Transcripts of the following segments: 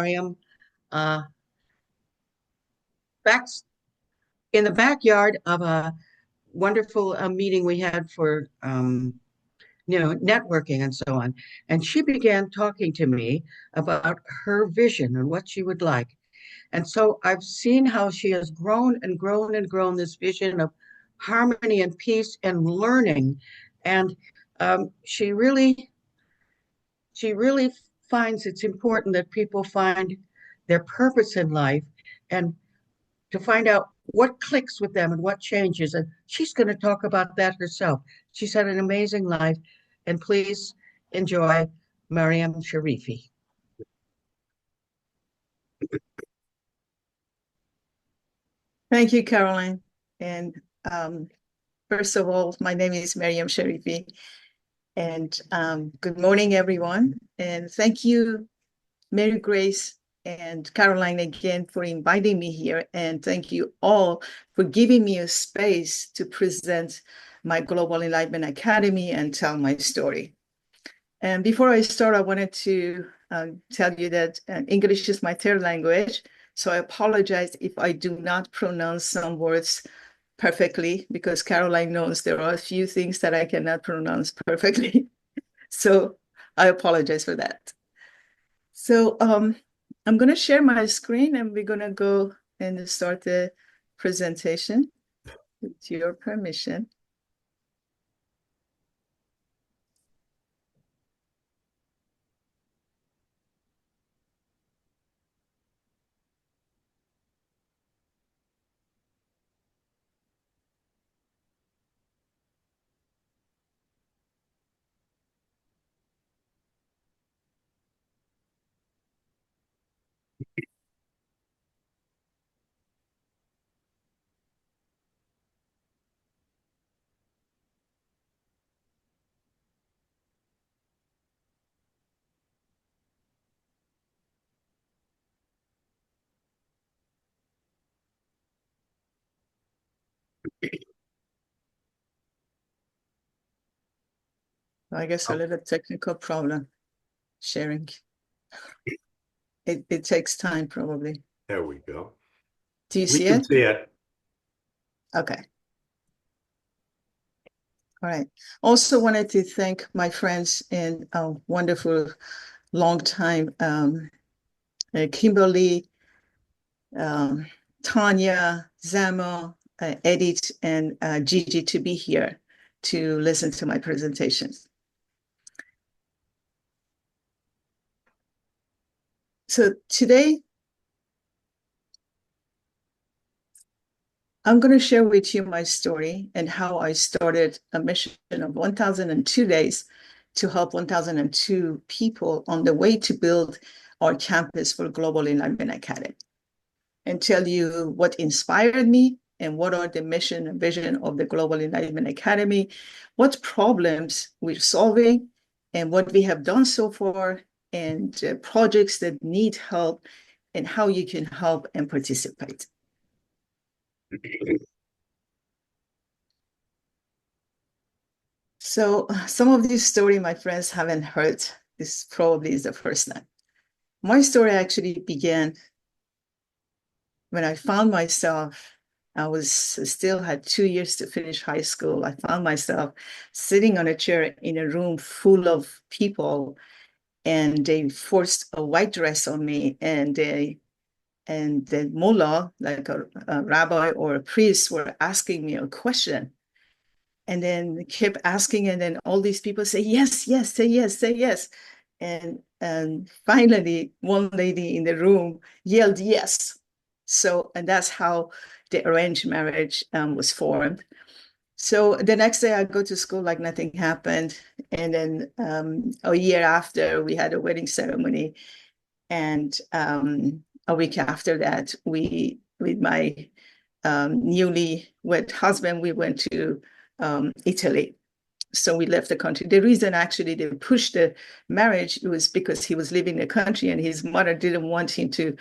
Mariam, uh, back in the backyard of a wonderful meeting we had for networking and so on. And she began talking to me about her vision and what she would like. And so I've seen how she has grown and grown and grown this vision of harmony and peace and learning. And she really finds it's important that people find their purpose in life and to find out what clicks with them and what changes. And she's going to talk about that herself. She's had an amazing life. And please enjoy Mariam Sharifi. Thank you, Caroline. And first of all, my name is Mariam Sharifi. And good morning, everyone. And thank you, Mary Grace and Caroline, again, for inviting me here. And thank you all for giving me a space to present my Global Enlightenment Academy and tell my story. And before I start, I wanted to tell you that English is my third language. So I apologize if I do not pronounce some words perfectly, because Caroline knows there are a few things that I cannot pronounce perfectly. So I apologize for that. So I'm going to share my screen and we're going to go and start the presentation with your permission. I guess a little technical problem sharing. It takes time, probably. There we go. Do you We see can it? see it. Okay. All right. Also wanted to thank my friends in a wonderful long time, Kimberly, Tanya, Zamo, Edith, and Gigi to be here to listen to my presentations. So today, I'm going to share with you my story and how I started a mission of 1,002 days to help 1,002 people on the way to build our campus for Global Enlightenment Academy, and tell you what inspired me and what are the mission and vision of the Global Enlightenment Academy, what problems we're solving, and what we have done so far, and projects that need help, and how you can help and participate. So some of this story my friends haven't heard. This probably is the first time. My story actually began when I found myself, I still had 2 years to finish high school. I found myself sitting on a chair in a room full of people, and they forced a white dress on me, and the mullah, like a rabbi or a priest, were asking me a question. And then kept asking, and then all these people say, yes, yes, say yes, say yes. And finally, one lady in the room yelled yes. So, and that's how the arranged marriage was formed. So the next day I go to school like nothing happened. And then a year after, we had a wedding ceremony. And a week after that, with my newly wed husband, we went to Italy. So we left the country. The reason actually they pushed the marriage was because he was leaving the country and his mother didn't want him to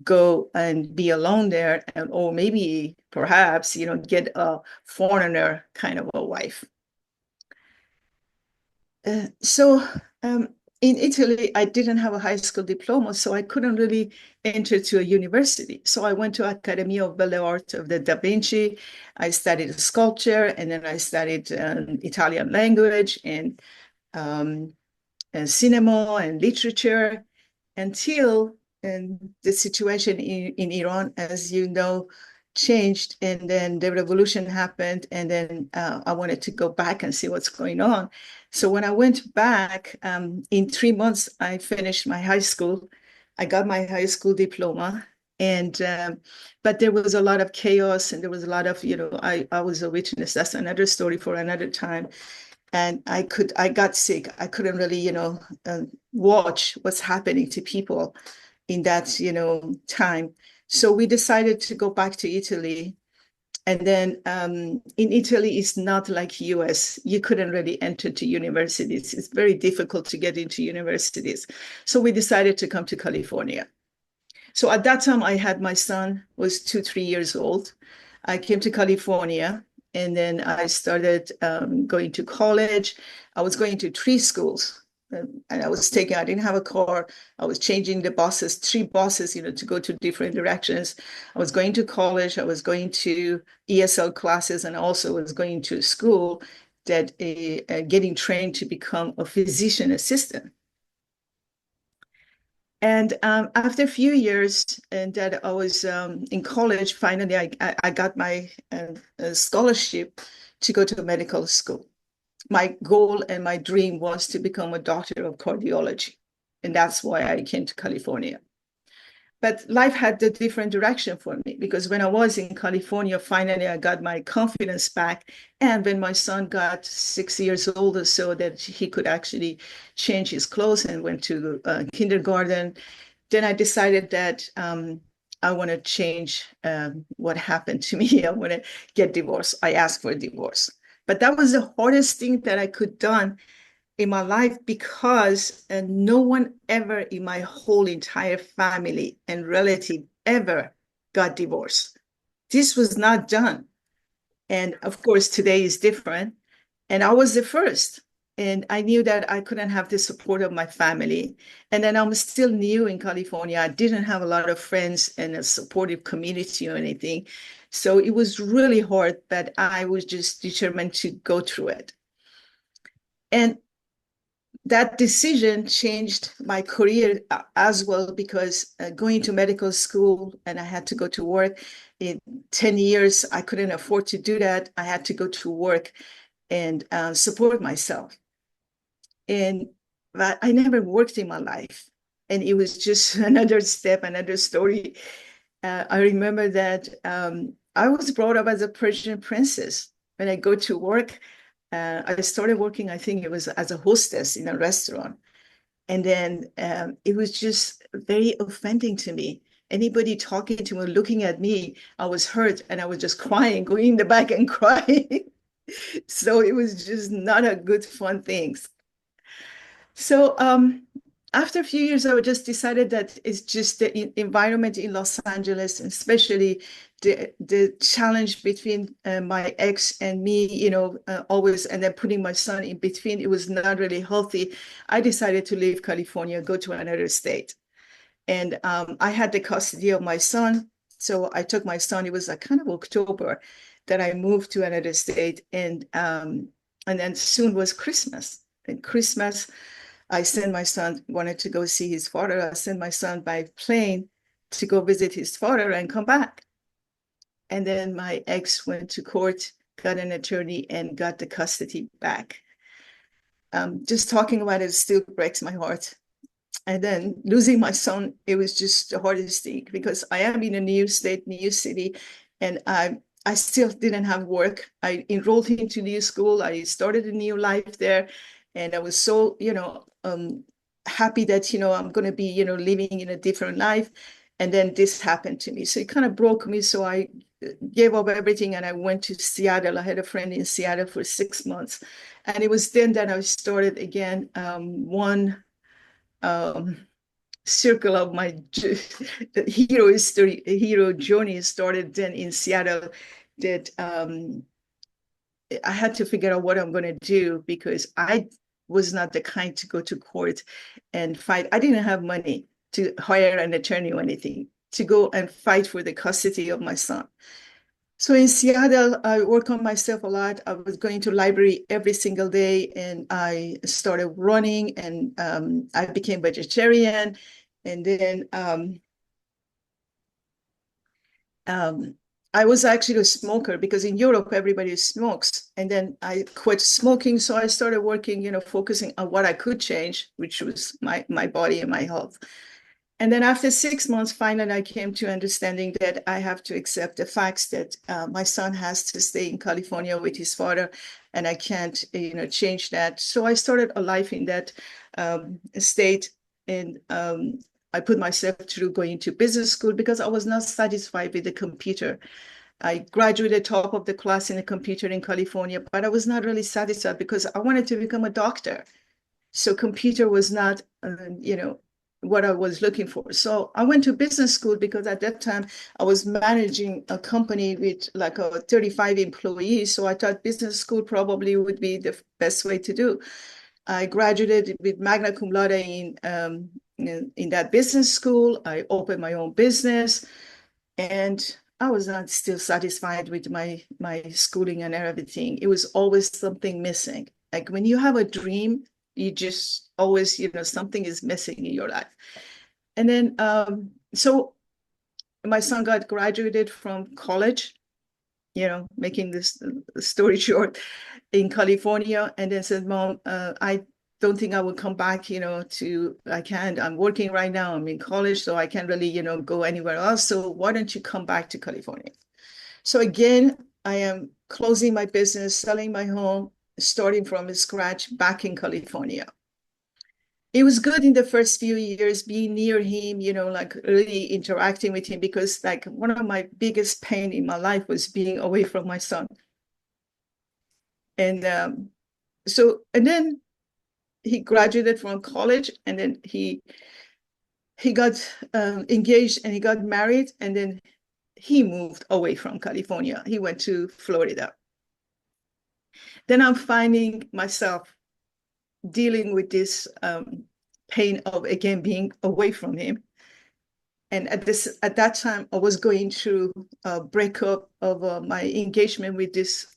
go and be alone there, and or maybe perhaps get a foreigner kind of a wife. So in Italy, I didn't have a high school diploma, so I couldn't really enter to a university. So I went to Accademia of Belle Arts of the Da Vinci. I studied sculpture, and then I studied Italian language and cinema and literature until the situation in Iran, as you know, changed, and then the revolution happened, and then I wanted to go back and see what's going on. So when I went back, in 3 months, I finished my high school. I got my high school diploma, and but there was a lot of chaos, and there was a lot of, I was a witness. That's another story for another time. And I got sick. I couldn't really, watch what's happening to people in that, time. So we decided to go back to Italy. And then in Italy, it's not like US. You couldn't really enter to universities. It's very difficult to get into universities. So we decided to come to California. So at that time, I had my son was 2, 3 years old. I came to California, and then I started going to college. I was going to 3 schools, and I didn't have a car. I was changing the buses, 3 buses, to go to different directions. I was going to college. I was going to ESL classes, and also was going to school that getting trained to become a physician assistant. And after a few years and that I was in college, finally I got my scholarship to go to medical school. My goal and my dream was to become a doctor of cardiology. And that's why I came to California. But life had a different direction for me, because when I was in California, finally I got my confidence back. And when my son got 6 years old or so, that he could actually change his clothes and went to kindergarten, then I decided that I want to change what happened to me. I want to get divorced. I asked for a divorce. But that was the hardest thing that I could done in my life, because no one ever in my whole entire family and relative ever got divorced. This was not done. And of course, today is different. And I was the first. And I knew that I couldn't have the support of my family. And then I'm still new in California. I didn't have a lot of friends and a supportive community or anything. So it was really hard, but I was just determined to go through it. And that decision changed my career as well, because going to medical school and I had to go to work in 10 years, I couldn't afford to do that. I had to go to work and support myself. And but I never worked in my life. And it was just another step, another story. I remember that I was brought up as a Persian princess. When I go to work, I started working, I think it was as a hostess in a restaurant. And then it was just very offending to me. Anybody talking to me, looking at me, I was hurt, and I was just crying, going in the back and crying. So it was just not a good, fun thing. So after a few years, I just decided that it's just the environment in Los Angeles, and especially the challenge between my ex and me, always, and then putting my son in between. It was not really healthy. I decided to leave California, go to another state. And I had the custody of my son. So I took my son, it was like kind of October that I moved to another state. And then soon was Christmas. And Christmas, I sent my son, wanted to go see his father. I sent my son by plane to go visit his father and come back. And then my ex went to court, got an attorney, and got the custody back. Just talking about it still breaks my heart. And then losing my son, it was just the hardest thing, because I am in a new state, new city, and I still didn't have work. I enrolled into new school. I started a new life there. And I was so, happy that, I'm going to be, living in a different life. And then this happened to me. So it kind of broke me. So I gave up everything and I went to Seattle. I had a friend in Seattle for 6 months. And it was then that I started again, one circle of my hero journey started then in Seattle, that I had to figure out what I'm going to do, because I was not the kind to go to court and fight. I didn't have money to hire an attorney or anything to go and fight for the custody of my son. So in Seattle, I work on myself a lot. I was going to library every single day, and I started running, and I became vegetarian. And then I was actually a smoker because in Europe, everybody smokes. And then I quit smoking. So I started working, focusing on what I could change, which was my body and my health. And then after 6 months, finally, I came to understanding that I have to accept the facts that my son has to stay in California with his father, and I can't, change that. So I started a life in that state, and I put myself through going to business school because I was not satisfied with the computer. I graduated top of the class in the computer in California, but I was not really satisfied because I wanted to become a doctor. So computer was not, what I was looking for. So I went to business school because at that time I was managing a company with like 35 employees. So I thought business school probably would be the best way to do. I graduated with magna cum laude in that business school. I opened my own business, and I was not still satisfied with my schooling and everything. It was always something missing. Like when you have a dream, you just always, something is missing in your life. And then, so my son got graduated from college, making this story short, in California, and then said, Mom, I don't think I will come back, I'm working right now, I'm in college, so I can't really, go anywhere else. So why don't you come back to California? So again, I am closing my business, selling my home, starting from scratch back in California. It was good in the first few years being near him, like really interacting with him, because like one of my biggest pain in my life was being away from my son. And and then he graduated from college, and then he got engaged, and he got married, and then he moved away from California. He went to Florida. Then I'm finding myself dealing with this pain of, again, being away from him. And at that time, I was going through a breakup of my engagement with this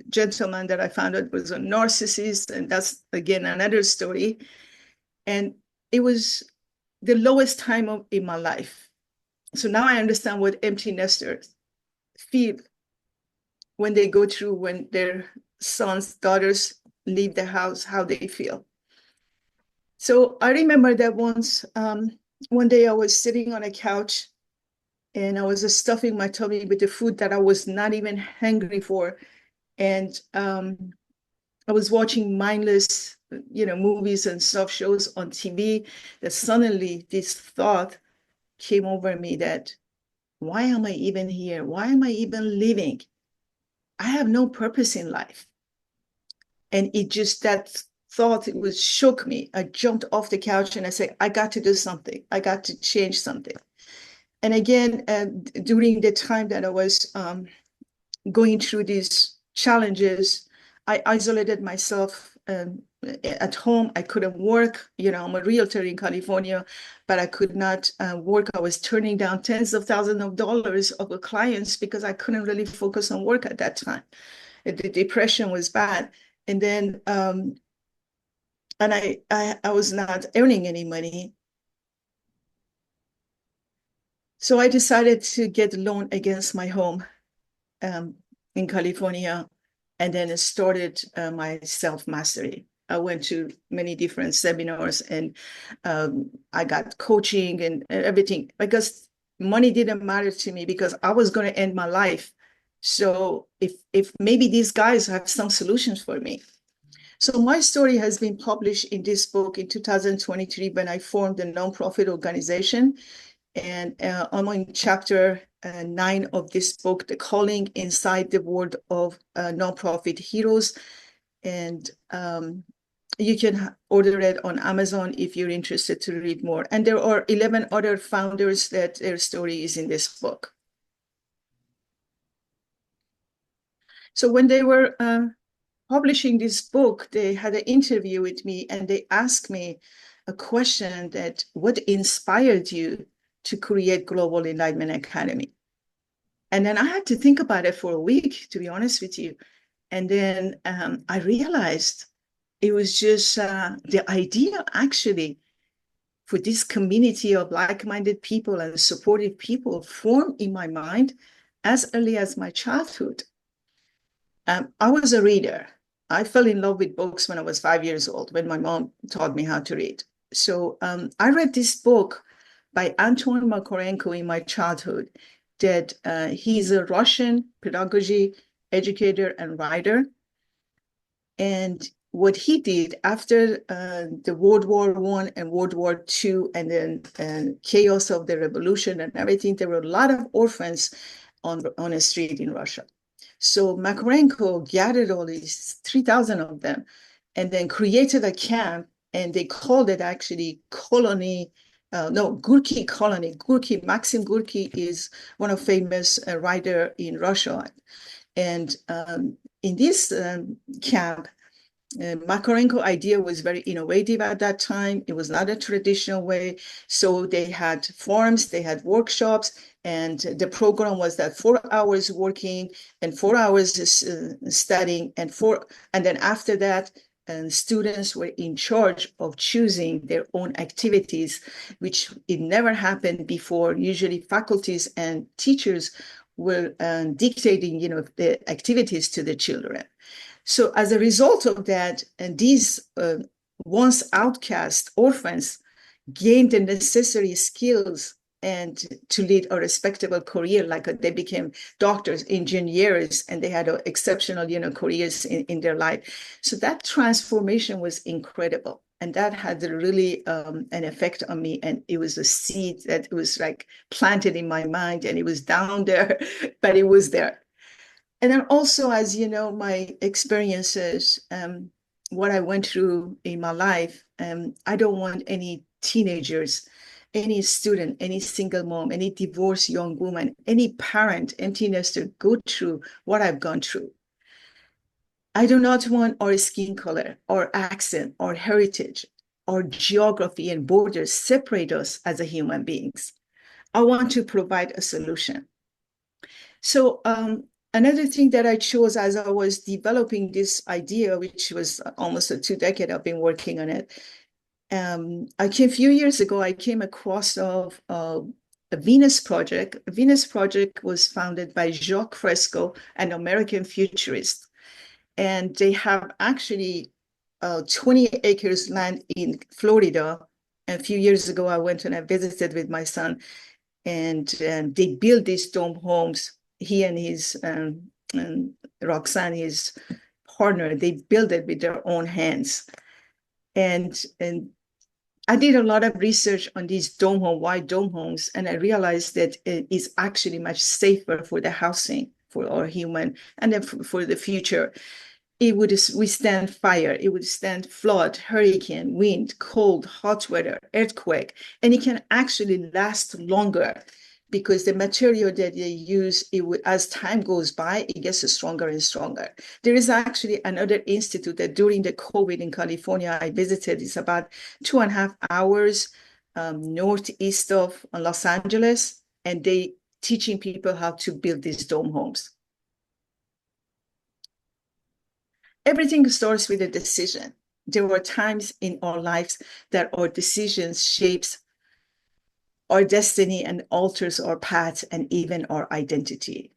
gentleman that I found out was a narcissist. And that's, again, another story. And it was the lowest time in my life. So now I understand what empty nesters feel when they go through, when their sons, daughters leave the house, how they feel. So I remember that once, one day I was sitting on a couch, and I was stuffing my tummy with the food that I was not even hungry for. And I was watching mindless, movies and stuff, shows on TV, that suddenly this thought came over me that, why am I even here? Why am I even living? I have no purpose in life. And that thought, it was shook me. I jumped off the couch and I said, I got to do something. I got to change something. And again, during the time that I was going through these challenges, I isolated myself at home. I couldn't work. I'm a realtor in California, but I could not work. I was turning down tens of thousands of dollars of clients because I couldn't really focus on work at that time. The depression was bad. And then, and I was not earning any money. So I decided to get a loan against my home in California, and then started my self-mastery. I went to many different seminars, and I got coaching and everything, because money didn't matter to me, because I was going to end my life. So if maybe these guys have some solutions for me. So my story has been published in this book in 2023 when I formed a nonprofit organization. And I'm on chapter 9 of this book, The Calling Inside the World of Nonprofit Heroes. And you can order it on Amazon if you're interested to read more. And there are 11 other founders that their story is in this book. So when they were publishing this book, they had an interview with me and they asked me a question that, what inspired you to create Global Enlightenment Academy? And then I had to think about it for a week, to be honest with you. And then I realized it was just the idea actually for this community of like-minded people and supportive people formed in my mind as early as my childhood. I was a reader. I fell in love with books when I was 5 years old, when my mom taught me how to read. So I read this book by Anton Makarenko in my childhood, that he's a Russian pedagogy educator and writer. And what he did after the World War I and World War II, and then chaos of the revolution and everything, there were a lot of orphans on a street in Russia. So Makarenko gathered all these 3,000 of them and then created a camp, and they called it actually Gorky Colony. Gorky, Maxim Gorky is one of famous writer in Russia. And in this camp, Makarenko idea was very innovative at that time. It was not a traditional way. So they had forums, they had workshops, and the program was that 4 hours working and 4 hours studying, and then after that, students were in charge of choosing their own activities, which it never happened before. Usually faculties and teachers were dictating, the activities to the children. So as a result of that, and these once outcast orphans gained the necessary skills and to lead a respectable career, like they became doctors, engineers, and they had exceptional, careers in their life. So that transformation was incredible. And that had really an effect on me. And it was a seed that was like planted in my mind, and it was down there, but it was there. And then also, as you know, my experiences, what I went through in my life, I don't want any teenagers, any student, any single mom, any divorced young woman, any parent, empty nester go through what I've gone through. I do not want our skin color, our accent, our heritage, our geography and borders separate us as a human beings. I want to provide a solution. So another thing that I chose as I was developing this idea, which was almost 2 decades I've been working on it, a few years ago, I came across a Venus Project. A Venus Project was founded by Jacques Fresco, an American futurist. And they have actually 20 acres land in Florida. And a few years ago, I went and I visited with my son, and they built these dome homes. He and his Roxanne, his partner, they built it with their own hands. And I did a lot of research on these wide dome homes, and I realized that it is actually much safer for the housing for our human, and then for the future. It would withstand fire, it would stand flood, hurricane, wind, cold, hot weather, earthquake, and it can actually last longer because the material that they use, as time goes by, it gets stronger and stronger. There is actually another institute that during the COVID in California, I visited. It's about 2.5 hours northeast of Los Angeles, and they teaching people how to build these dome homes. Everything starts with a decision. There were times in our lives that our decisions shapes our destiny and alters our path and even our identity.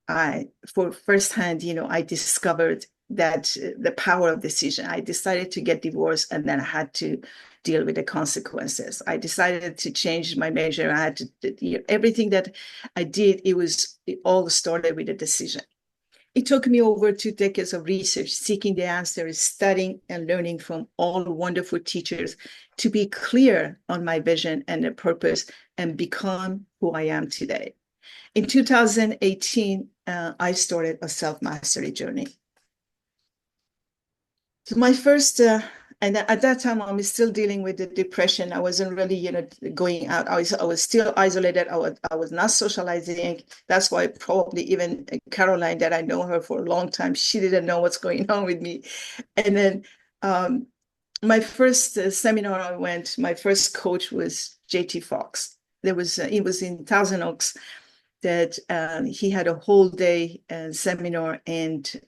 For firsthand, I discovered that the power of decision. I decided to get divorced, and then I had to deal with the consequences. I decided to change my major. I had to, everything that I did, it all started with a decision. It took me over 2 decades of research, seeking the answers, studying and learning from all wonderful teachers to be clear on my vision and the purpose and become who I am today. In 2018, I started a self-mastery journey. So my first And at that time, I'm still dealing with the depression. I wasn't really, going out. I was still isolated. I was not socializing. That's why probably even Caroline, that I know her for a long time, she didn't know what's going on with me. And then um, my first seminar I went, my first coach was JT Fox. It was in Thousand Oaks, that he had a whole day seminar, and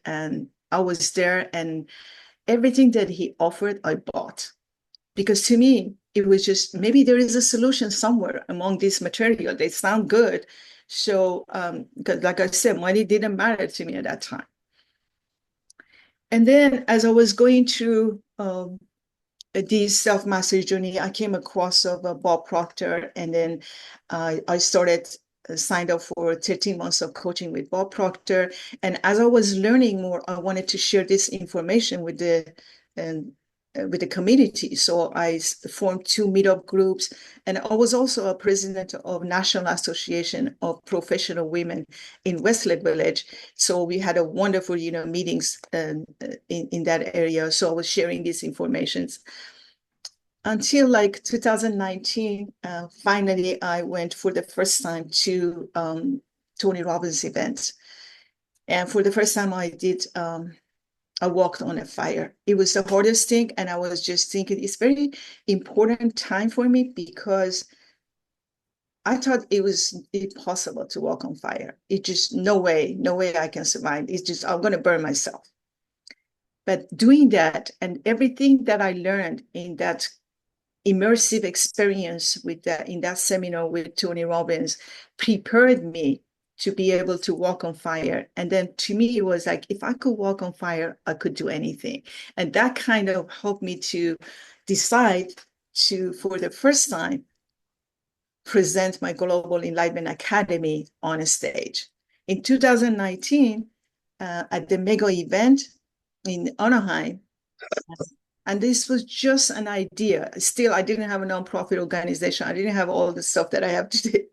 I was there, and everything that he offered, I bought. Because to me, it was just, maybe there is a solution somewhere among this material. They sound good. So, because like I said, money didn't matter to me at that time. And then as I was going through this self-mastery journey, I came across of Bob Proctor, and then I started signed up for 13 months of coaching with Bob Proctor. And as I was learning more, I wanted to share this information with the community. So I formed 2 meetup groups, and I was also a president of National Association of Professional Women in Westlake Village. So we had a wonderful, meetings in that area. So I was sharing these informations until like 2019. Finally, I went for the first time to Tony Robbins event. And for the first time I walked on a fire. It was the hardest thing. And I was just thinking, it's very important time for me, because I thought it was impossible to walk on fire. It just, no way I can survive. It's just, I'm going to burn myself. But doing that, and everything that I learned in that immersive experience in that seminar with Tony Robbins, prepared me to be able to walk on fire. And then to me, it was like, if I could walk on fire, I could do anything. And that kind of helped me to decide to, for the first time, present my Global Enlightenment Academy on a stage. In 2019, at the mega event in Anaheim, and this was just an idea. Still, I didn't have a nonprofit organization. I didn't have all the stuff that I have today.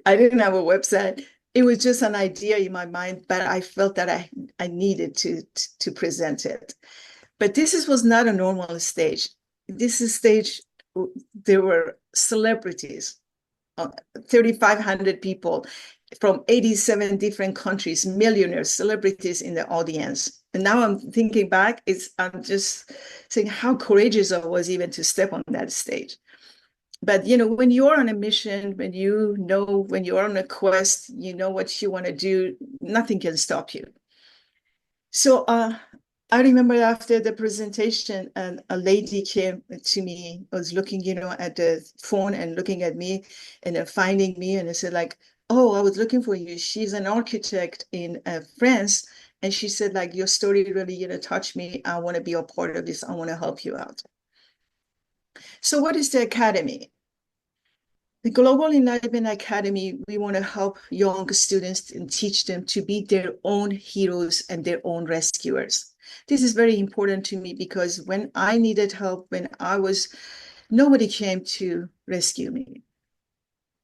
I didn't have a website. It was just an idea in my mind, but I felt that I needed to present it. But was not a normal stage. This is stage, there were celebrities, 3,500 people from 87 different countries, millionaires, celebrities in the audience. And now I'm thinking back, I'm just saying how courageous I was even to step on that stage. But when you're on a mission, when you're on a quest, you know what you want to do, nothing can stop you. So I remember after the presentation, and a lady came to me, was looking, at the phone and looking at me, and then finding me, and I said like, "Oh, I was looking for you." She's an architect in France. And she said, like, "Your story really, touched me. I want to be a part of this. I want to help you out." So what is the Academy? The Global Enlightenment Academy, we want to help young students and teach them to be their own heroes and their own rescuers. This is very important to me, because when I needed help, nobody came to rescue me.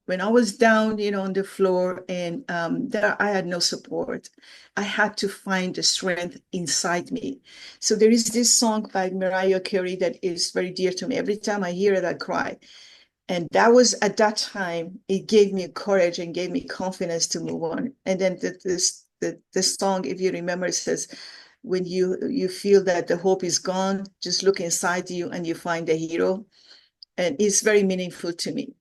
When I was down, on the floor, and I had no support, I had to find the strength inside me. So there is this song by Mariah Carey that is very dear to me. Every time I hear it, I cry. And that was, at that time, it gave me courage and gave me confidence to move on. And then the song, if you remember, it says, when you feel that the hope is gone, just look inside you and you find a hero. And it's very meaningful to me.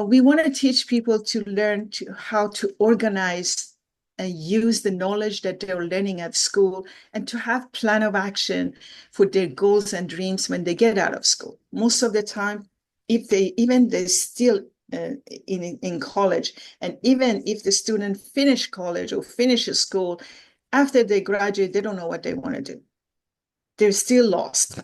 We want to teach people to learn how to organize and use the knowledge that they're learning at school, and to have plan of action for their goals and dreams when they get out of school. Most of the time, if they're still in college, and even if the student finish college or finishes school, after they graduate, they don't know what they want to do. They're still lost.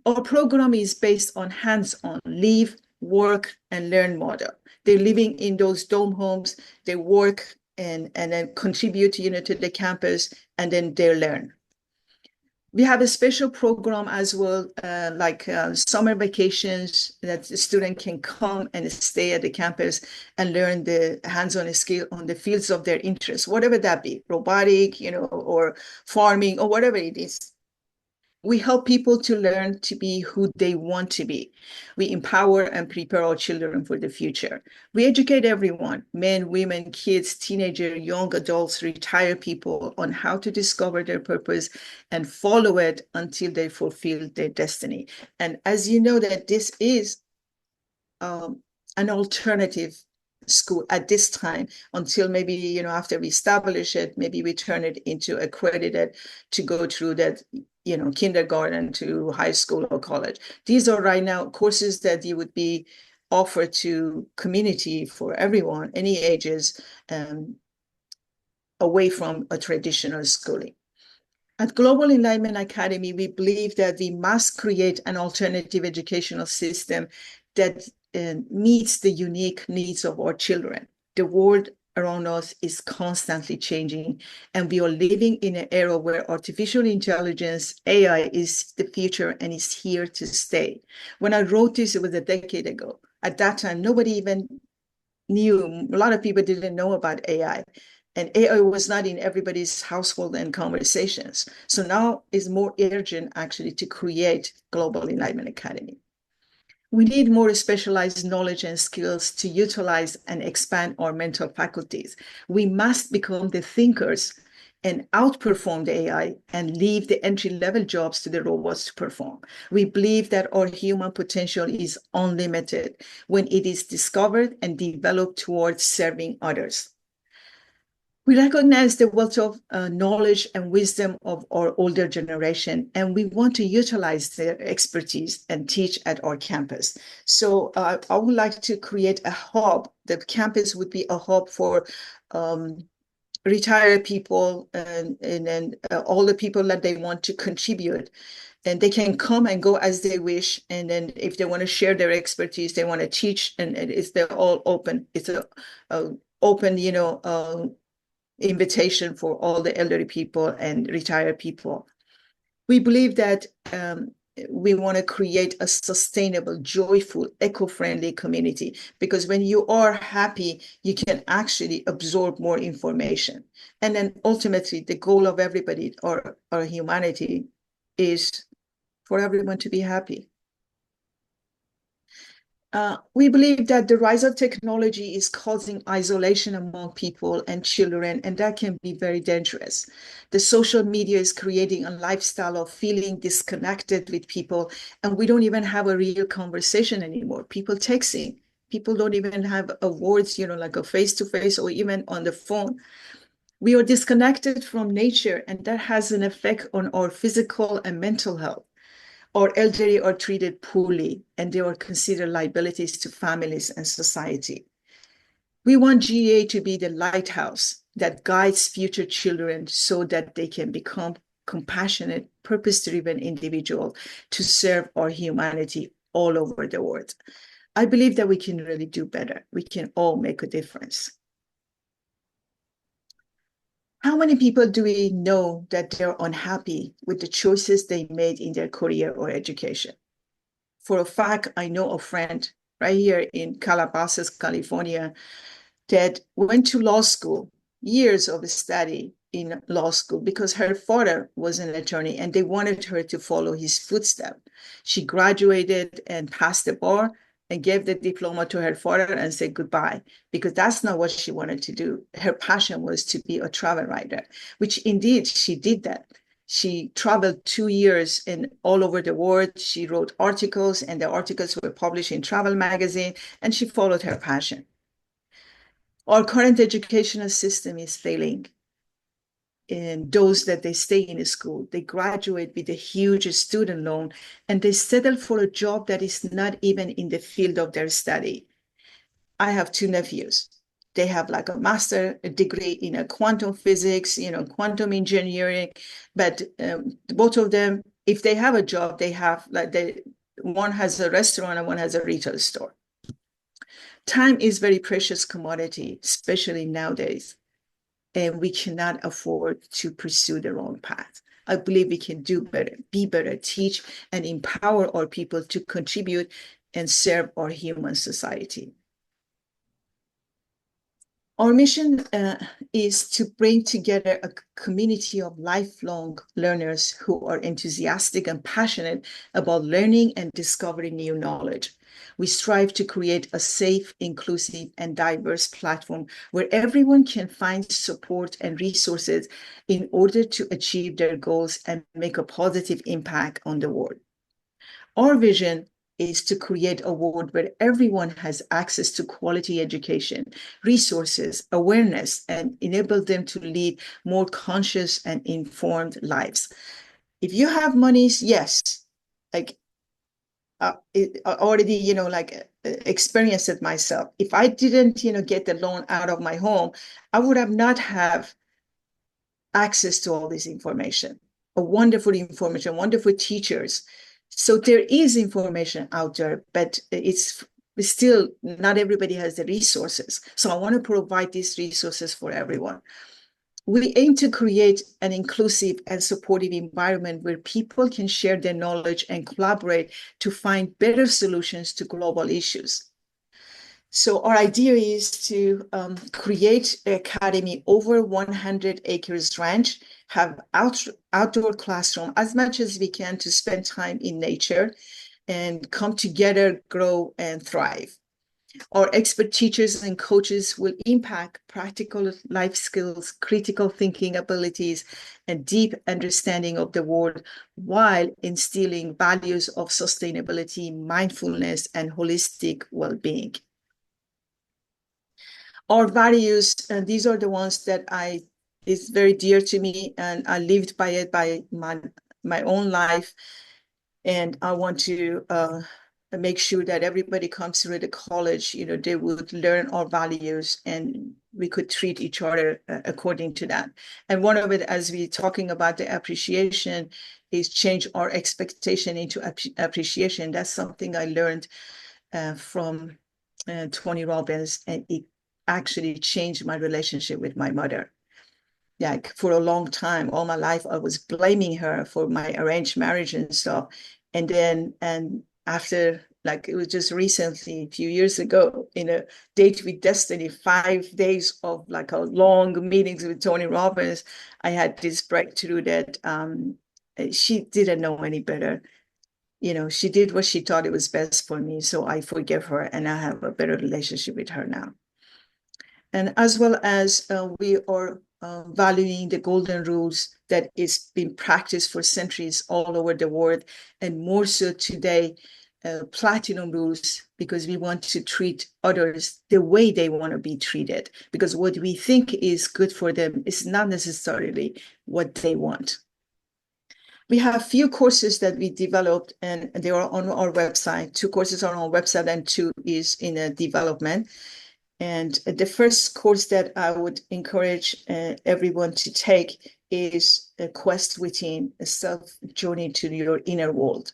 Our program is based on hands-on, live, work, and learn model. They're living in those dome homes, they work and then contribute, to the campus, and then they learn. We have a special program as well, like summer vacations, that the student can come and stay at the campus and learn the hands-on skill on the fields of their interest, whatever that be, robotic, or farming, or whatever it is. We help people to learn to be who they want to be. We empower and prepare our children for the future. We educate everyone, men, women, kids, teenagers, young adults, retired people, on how to discover their purpose and follow it until they fulfill their destiny. And as you know, that this is an alternative school at this time, until maybe, you know, after we establish it, maybe we turn it into accredited to go through that, you know, kindergarten to high school or college. These are right now courses that you would be offered to community for everyone, any ages, away from a traditional schooling. At Global Enlightenment Academy, we believe that we must create an alternative educational system that meets the unique needs of our children. The world around us is constantly changing, and we are living in an era where artificial intelligence, AI, is the future and is here to stay. When I wrote this, it was a decade ago. At that time, nobody even knew, a lot of people didn't know about AI. And AI was not in everybody's household and conversations. So now is more urgent actually to create Global Enlightenment Academy. We need more specialized knowledge and skills to utilize and expand our mental faculties. We must become the thinkers and outperform the AI and leave the entry-level jobs to the robots to perform. We believe that our human potential is unlimited when it is discovered and developed towards serving others. We recognize the wealth of knowledge and wisdom of our older generation, and we want to utilize their expertise and teach at our campus. So I would like to create a hub. The campus would be a hub for retired people and all the people that they want to contribute. And they can come and go as they wish. And then if they want to share their expertise, they want to teach, and they're all open. It's a open, you know, invitation for all the elderly people and retired people. We believe that we want to create a sustainable, joyful, eco-friendly community, because when you are happy, you can actually absorb more information. And then ultimately, the goal of everybody or humanity is for everyone to be happy. We believe that the rise of technology is causing isolation among people and children, and that can be very dangerous. The social media is creating a lifestyle of feeling disconnected with people, and we don't even have a real conversation anymore. People texting, people don't even have a words, you know, like a face-to-face or even on the phone. We are disconnected from nature, and that has an effect on our physical and mental health. Our elderly are treated poorly, and they are considered liabilities to families and society. We want GEA to be the lighthouse that guides future children so that they can become compassionate, purpose-driven individuals to serve our humanity all over the world. I believe that we can really do better. We can all make a difference. How many people do we know that they're unhappy with the choices they made in their career or education? For a fact, I know a friend right here in Calabasas, California, that went to law school, years of study in law school, because her father was an attorney and they wanted her to follow his footsteps. She graduated and passed the bar and gave the diploma to her father and said goodbye, because that's not what she wanted to do. Her passion was to be a travel writer, which indeed she did that. She traveled 2 years all over the world. She wrote articles, and the articles were published in travel magazine, and she followed her passion. Our current educational system is failing. And those that they stay in school, they graduate with a huge student loan, and they settle for a job that is not even in the field of their study. I have 2 nephews. They have like a master degree in a quantum physics, you know, quantum engineering, but both of them, if they have a job, they have like one has a restaurant and one has a retail store. Time is very precious commodity, especially nowadays, and we cannot afford to pursue the wrong path. I believe we can do better, be better, teach, and empower our people to contribute and serve our human society. Our mission is to bring together a community of lifelong learners who are enthusiastic and passionate about learning and discovering new knowledge. We strive to create a safe, inclusive, and diverse platform where everyone can find support and resources in order to achieve their goals and make a positive impact on the world. Our vision is to create a world where everyone has access to quality education, resources, awareness, and enable them to lead more conscious and informed lives. If you have monies, yes, like I already, experienced it myself. If I didn't, get the loan out of my home, I would have not have access to all this information, a wonderful information, wonderful teachers. So there is information out there, but it's still not everybody has the resources. So I want to provide these resources for everyone. We aim to create an inclusive and supportive environment where people can share their knowledge and collaborate to find better solutions to global issues. So our idea is to create an academy over 100 acres ranch, have outdoor classroom as much as we can to spend time in nature and come together, grow, and thrive. Our expert teachers and coaches will impact practical life skills, critical thinking abilities, and deep understanding of the world while instilling values of sustainability, mindfulness, and holistic well-being. Our values, and these are the ones that is very dear to me, and I lived by it by my own life. And I want to make sure that everybody comes through the college, they would learn our values and we could treat each other according to that. And one of it, as we're talking about the appreciation, is change our expectation into appreciation. That's something I learned from Tony Robbins, and it actually changed my relationship with my mother. Like for a long time, all my life, I was blaming her for my arranged marriage and stuff. And after, like, it was just recently, a few years ago, in a Date with Destiny, 5 days of like a long meetings with Tony Robbins, I had this breakthrough that she didn't know any better. She did what she thought it was best for me. So I forgive her and I have a better relationship with her now. And as well as we are valuing the golden rules that is being practiced for centuries all over the world, and more so today, platinum rules, because we want to treat others the way they want to be treated, because what we think is good for them is not necessarily what they want. We have a few courses that we developed, and they are on our website. 2 courses are on our website and 2 is in a development. And the first course that I would encourage everyone to take is a quest within, a self journey to your inner world,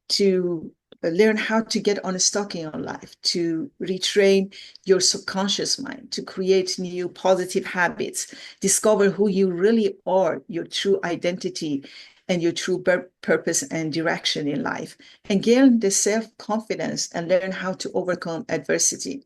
to learn how to get unstuck in your life, to retrain your subconscious mind, to create new positive habits, discover who you really are, your true identity, and your true purpose and direction in life, and gain the self-confidence and learn how to overcome adversity.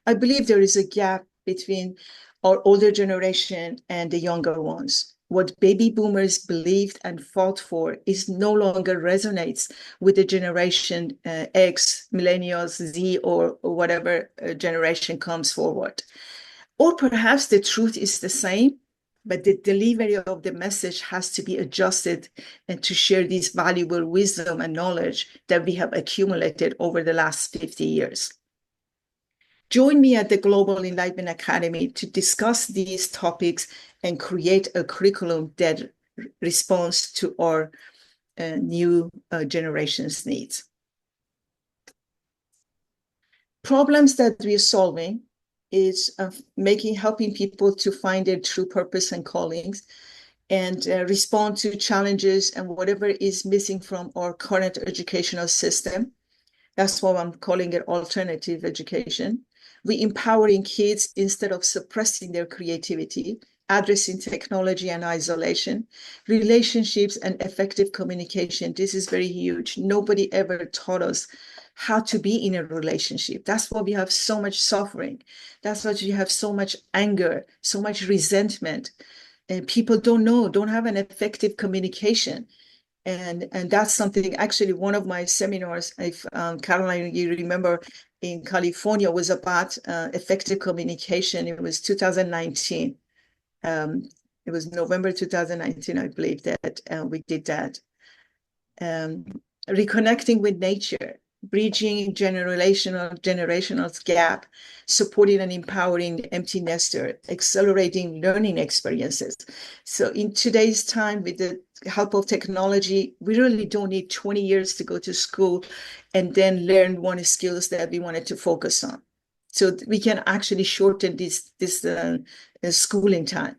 I believe there is a gap between our older generation and the younger ones. What baby boomers believed and fought for is no longer resonates with the generation X, millennials, Z, or whatever generation comes forward. Or perhaps the truth is the same, but the delivery of the message has to be adjusted and to share this valuable wisdom and knowledge that we have accumulated over the last 50 years. Join me at the Global Enlightenment Academy to discuss these topics and create a curriculum that responds to our new generation's needs. Problems that we're solving is helping people to find their true purpose and callings, and respond to challenges and whatever is missing from our current educational system. That's why I'm calling it alternative education. We empowering kids instead of suppressing their creativity, addressing technology and isolation, relationships and effective communication. This is very huge. Nobody ever taught us how to be in a relationship. That's why we have so much suffering. That's why we have so much anger, so much resentment. And people don't know, don't have an effective communication. And that's something, actually, one of my seminars, if Caroline, you remember, in California, was about effective communication. It was 2019. It was November 2019, I believe, that we did that. Reconnecting with nature, bridging generational gap, supporting and empowering empty nester, accelerating learning experiences. So in today's time, with the help of technology, we really don't need 20 years to go to school and then learn one skills that we wanted to focus on. So we can actually shorten this schooling time.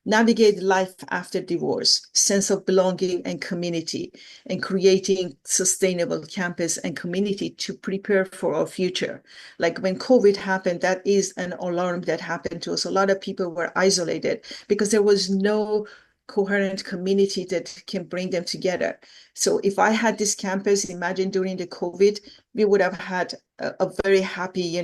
Navigate life after divorce, sense of belonging and community, and creating sustainable campus and community to prepare for our future. Like when COVID happened, that is an alarm that happened to us. A lot of people were isolated because there was no coherent community that can bring them together. So if I had this campus, imagine during the COVID, we would have had a very happy,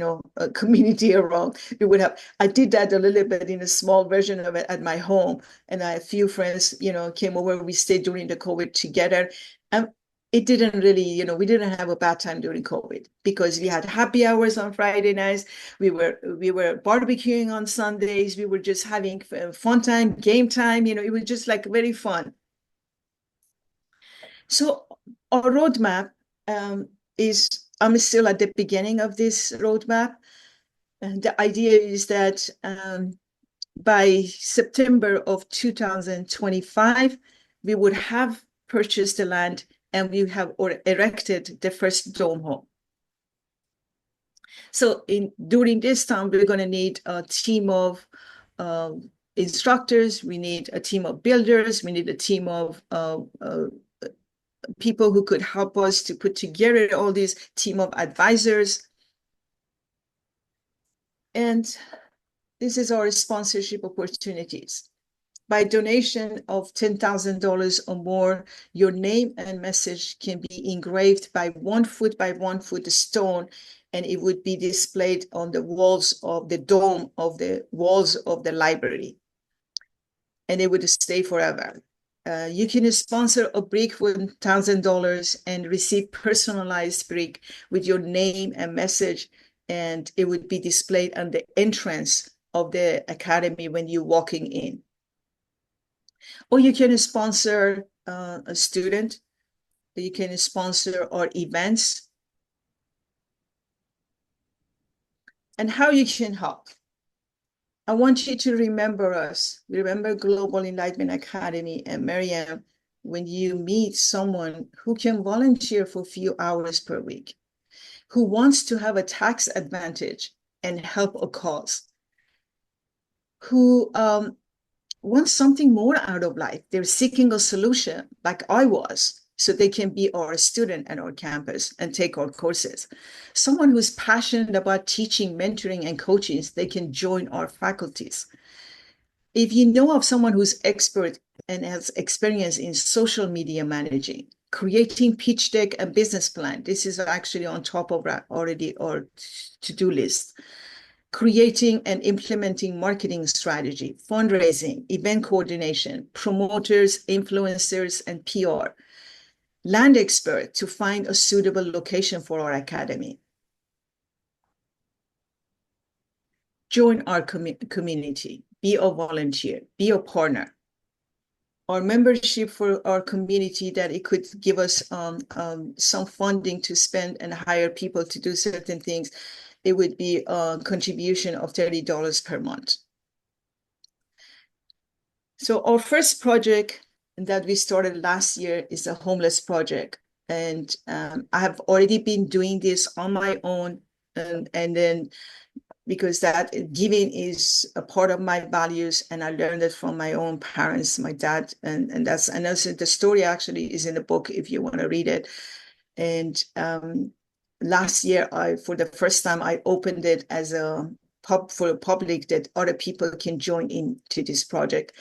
community around. We would have, I did that a little bit in a small version of it at my home. And a few friends, came over, we stayed during the COVID together. And it didn't really, we didn't have a bad time during COVID because we had happy hours on Friday nights. We were barbecuing on Sundays. We were just having fun time, game time. It was just like very fun. So our roadmap is, I'm still at the beginning of this roadmap. And the idea is that by September of 2025, we would have purchased the land and we have erected the first dome home. So during this time, we're going to need a team of instructors. We need a team of builders. We need a team of people who could help us to put together all these team of advisors. And this is our sponsorship opportunities. By donation of $10,000 or more, your name and message can be engraved by 1 foot by 1 foot stone, and it would be displayed on the walls of the dome of the walls of the library. And it would stay forever. You can sponsor a brick for $1,000 and receive personalized brick with your name and message, and it would be displayed on the entrance of the academy when you're walking in. Or you can sponsor a student. You can sponsor our events. And how you can help. I want you to remember us. Remember Global Enlightenment Academy and Miriam when you meet someone who can volunteer for a few hours per week, who wants to have a tax advantage and help a cause, who wants something more out of life. They're seeking a solution like I was, so they can be our student at our campus and take our courses. Someone who's passionate about teaching, mentoring, and coaching, they can join our faculties. If you know of someone who's expert and has experience in social media managing, creating pitch deck and business plan, this is actually on top of that already our to-do list. Creating and implementing marketing strategy, fundraising, event coordination, promoters, influencers, and PR. Land expert to find a suitable location for our academy. Join our community, be a volunteer, be a partner. Our membership for our community, that it could give us some funding to spend and hire people to do certain things. It would be a contribution of $30 per month. So our first project that we started last year is a homeless project. And I have already been doing this on my own. And then because that giving is a part of my values, and I learned it from my own parents, my dad, and also the story actually is in the book if you want to read it. And last year, for the first time, I opened it as a for the public that other people can join into this project.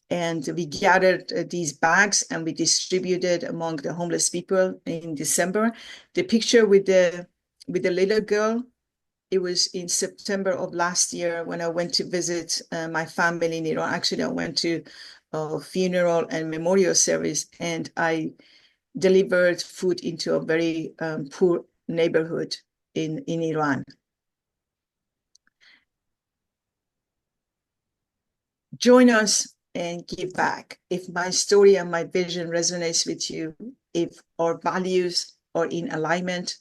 And we gathered these bags and we distributed among the homeless people in December. The picture with the little girl, it was in September of last year when I went to visit my family in Iran. Actually, I went to a funeral and memorial service, and I delivered food into a very poor neighborhood in Iran. Join us and give back. If my story and my vision resonates with you, if our values are in alignment,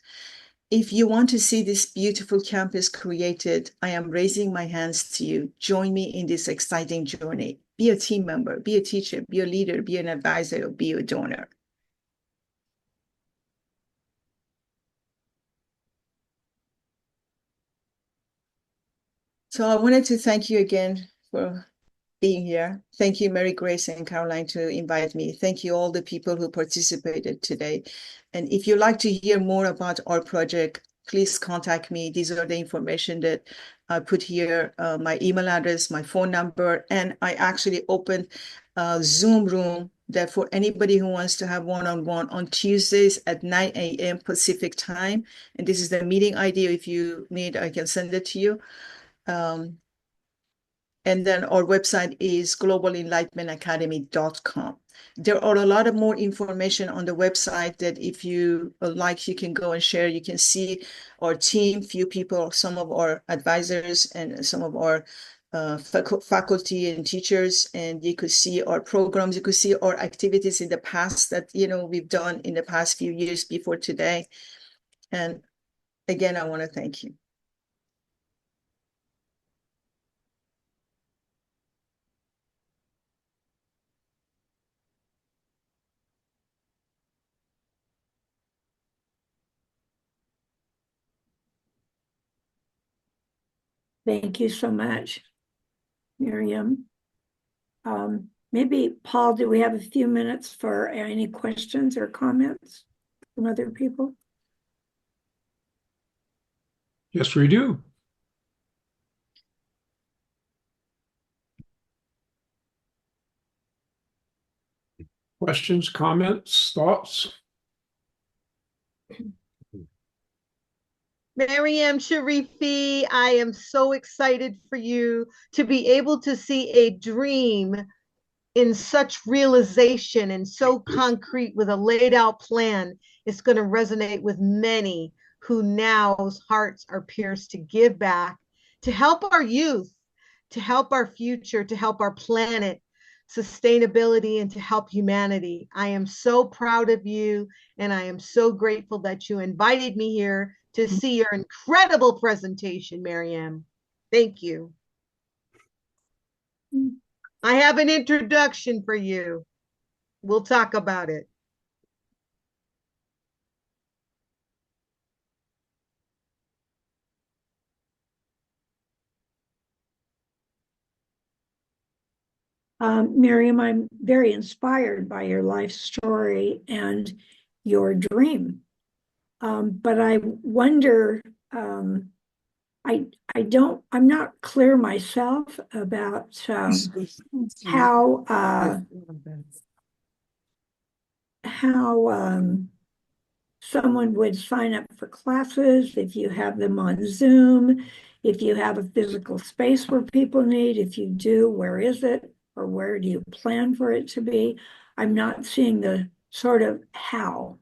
if you want to see this beautiful campus created, I am raising my hands to you. Join me in this exciting journey. Be a team member, be a teacher, be a leader, be an advisor, or be a donor. So I wanted to thank you again for being here. Thank you, Mary Grace and Caroline, to invite me. Thank you all the people who participated today. And if you'd like to hear more about our project, please contact me. These are the information that I put here, my email address, my phone number, and I actually opened a Zoom room that for anybody who wants to have one-on-one on Tuesdays at 9 a.m. Pacific time. And this is the meeting ID. If you need, I can send it to you. And then our website is globalenlightenmentacademy.com. There are a lot of more information on the website that if you like, you can go and share. You can see our team, few people, some of our advisors and some of our faculty and teachers, and you could see our programs. You could see our activities in the past that, we've done in the past few years before today. And again, I want to thank you. Thank you so much, Miriam. Maybe, Paul, do we have a few minutes for any questions or comments from other people? Yes, we do. Questions, comments, thoughts? Maryam Sharifi, I am so excited for you to be able to see a dream in such realization and so concrete with a laid out plan. It's going to resonate with many who now's hearts are pierced to give back, to help our youth, to help our future, to help our planet, sustainability, and to help humanity. I am so proud of you, and I am so grateful that you invited me here to see your incredible presentation, Maryam. Thank you. I have an introduction for you. We'll talk about it. Miriam, I'm very inspired by your life story and your dream. But I wonder, I'm not clear myself about how someone would sign up for classes, if you have them on Zoom, if you have a physical space where people need. If you do, where is it? Or where do you plan for it to be? I'm not seeing the sort of how.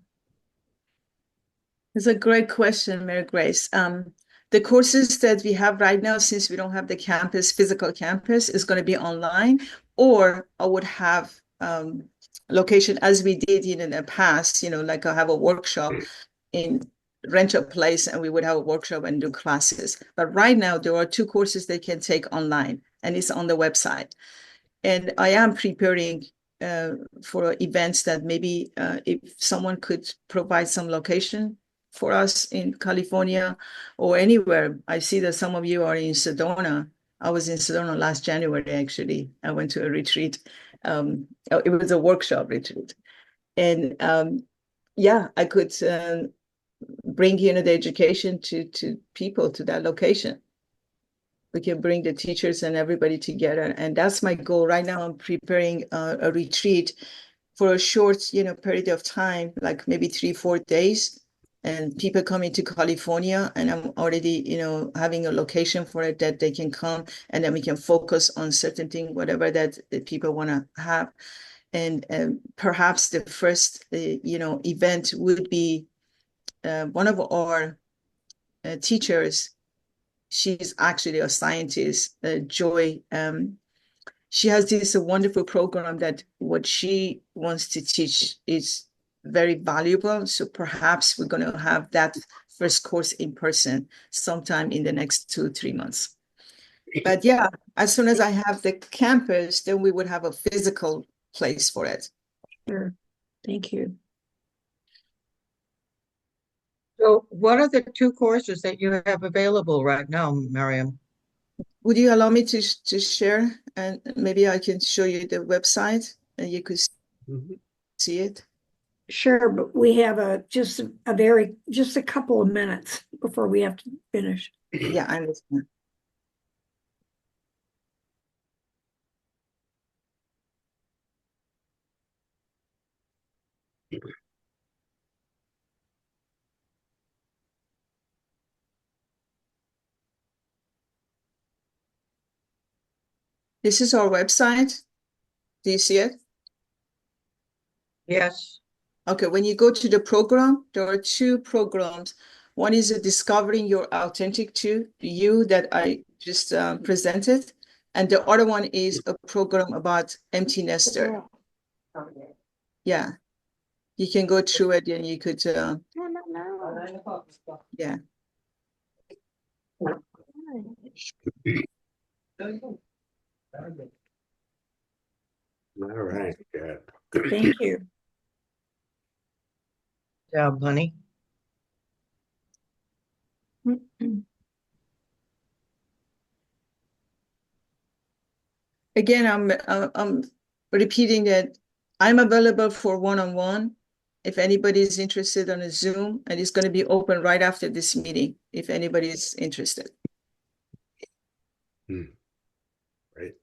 It's a great question, Mary Grace. The courses that we have right now, since we don't have the physical campus, is going to be online, or I would have location as we did in the past, like I have a workshop rent a place and we would have a workshop and do classes. But right now there are 2 courses they can take online, and it's on the website. And I am preparing for events that maybe if someone could provide some location for us in California or anywhere. I see that some of you are in Sedona. I was in Sedona last January, actually. I went to a retreat. It was a workshop retreat. And I could bring the education to people to that location. we can bring the teachers and everybody together. And that's my goal. Right now, I'm preparing a retreat for a short, period of time, like maybe 3-4 days. And people coming to California, and I'm already, having a location for it that they can come, and then we can focus on certain thing, whatever that the people want to have. And perhaps the first, event would be one of our teachers. She's actually a scientist, Joy. She has this wonderful program that what she wants to teach is very valuable. So perhaps we're going to have that first course in person sometime in the next 2-3 months. But yeah, as soon as I have the campus, then we would have a physical place for it. Sure. Thank you. So what are the 2 courses that you have available right now, Miriam? Would you allow me to share, and maybe I can show you the website and you could see it? Sure, but we have just a couple of minutes before we have to finish. Yeah, I understand. This is our website. Do you see it? Yes. Okay, when you go to the program, there are 2 programs. One is Discovering Your Authentic You that I just presented. And the other one is a program about empty nester. Yeah, you can go through it and you could, yeah. All right, good. Thank you. Yeah, honey. Again, I'm repeating that I'm available for one-on-one. If anybody is interested on a Zoom, and it's going to be open right after this meeting, if anybody is interested. Right.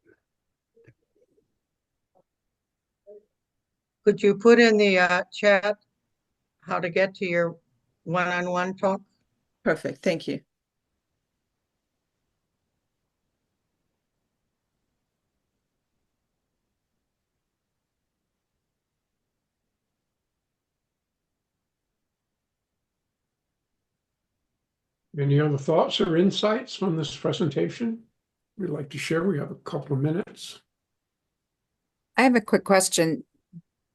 Could you put in the chat how to get to your one-on-one talk? Perfect, thank you. Any other thoughts or insights from this presentation we'd like to share? We have a couple of minutes. I have a quick question.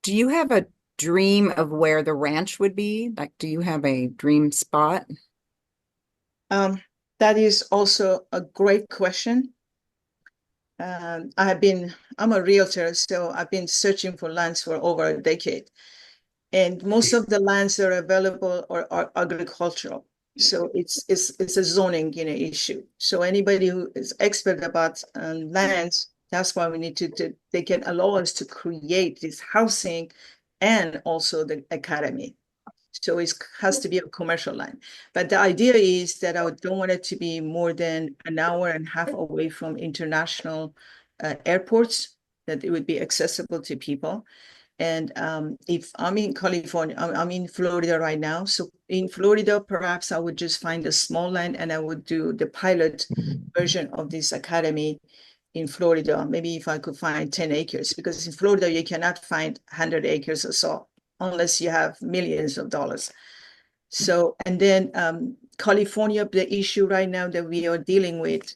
Do you have a dream of where the ranch would be? Like, do you have a dream spot? That is also a great question. I'm a realtor, so I've been searching for lands for over a decade. And most of the lands that are available are agricultural. So it's a zoning, issue. So anybody who is expert about lands, that's why we need they can allow us to create this housing and also the academy. So it has to be a commercial land. But the idea is that I don't want it to be more than an hour and a half away from international airports, that it would be accessible to people. And if I'm in California, I'm in Florida right now. So in Florida, perhaps I would just find a small land and I would do the pilot version of this academy in Florida. Maybe if I could find 10 acres, because in Florida, you cannot find 100 acres or so unless you have millions of dollars. So, and then California, the issue right now that we are dealing with,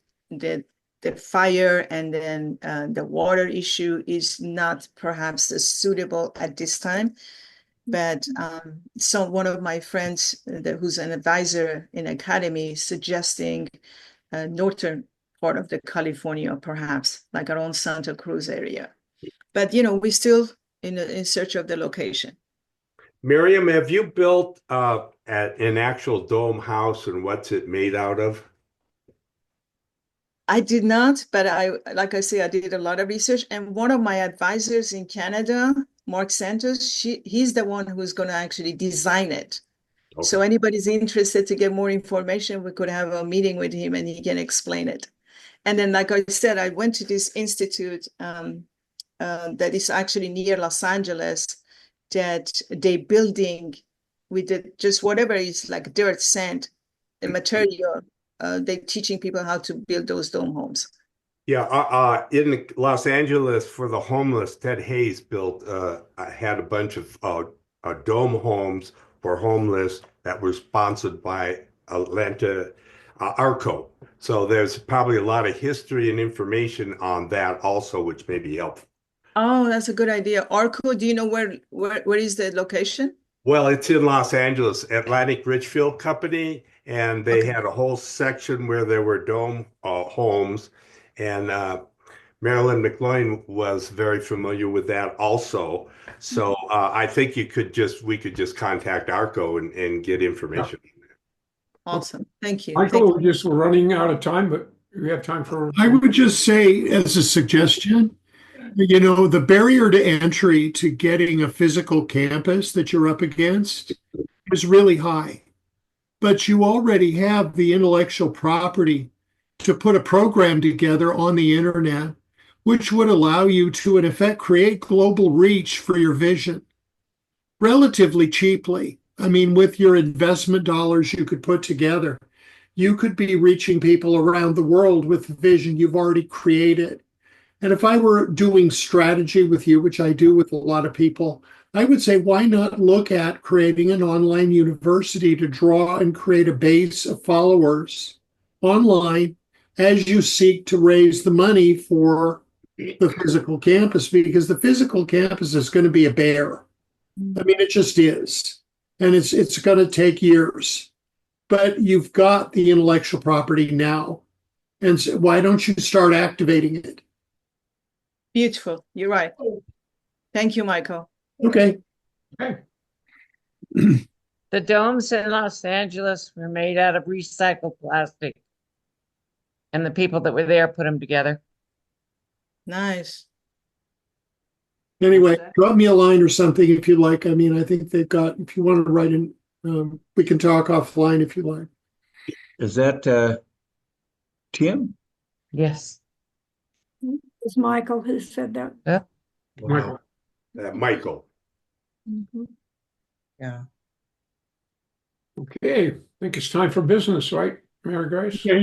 the fire and then the water issue is not perhaps suitable at this time. But one of my friends who's an advisor in academy suggesting northern part of the California, perhaps like around Santa Cruz area. But we're still in search of the location. Miriam, have you built an actual dome house, and what's it made out of? I did not, but like I say, I did a lot of research. And one of my advisors in Canada, Mark Santos, he's the one who's going to actually design it. Okay. So anybody's interested to get more information, we could have a meeting with him and he can explain it. And then, like I said, I went to this institute that is actually near Los Angeles, that they building with just whatever is like dirt, sand, the material. They're teaching people how to build those dome homes. Yeah, in Los Angeles for the homeless, Ted Hayes had a bunch of dome homes for homeless that were sponsored by Atlanta Arco. So there's probably a lot of history and information on that also, which may be helpful. Oh, that's a good idea. Arco, do you know where is the location? Well, it's in Los Angeles, Atlantic Richfield Company, and they had a whole section where there were dome homes, and Marilyn McLean was very familiar with that also. So I think we could just contact Arco and get information. Awesome. Thank you. Michael, we're just running out of time, but we have time for. I would just say, as a suggestion, you know, the barrier to entry to getting a physical campus that you're up against is really high. But you already have the intellectual property to put a program together on the internet, which would allow you to, in effect, create global reach for your vision relatively cheaply. I mean, with your investment dollars you could put together, you could be reaching people around the world with the vision you've already created. And if I were doing strategy with you, which I do with a lot of people, I would say, why not look at creating an online university to draw and create a base of followers online as you seek to raise the money for the physical campus, because the physical campus is going to be a bear. I mean, it just is. And it's going to take years. But you've got the intellectual property now. And so why don't you start activating it? Beautiful. You're right. Thank you, Michael. Okay. Okay. The domes in Los Angeles were made out of recycled plastic. And the people that were there put them together. Nice. Anyway, drop me a line or something if you'd like. I mean, I think they've got, if you want to write in, we can talk offline if you like. Is that Tim? Yes. It's Michael who said that. Wow. Michael. Mhm. Yeah. Okay, I think it's time for business, right, Mary Grace? Okay.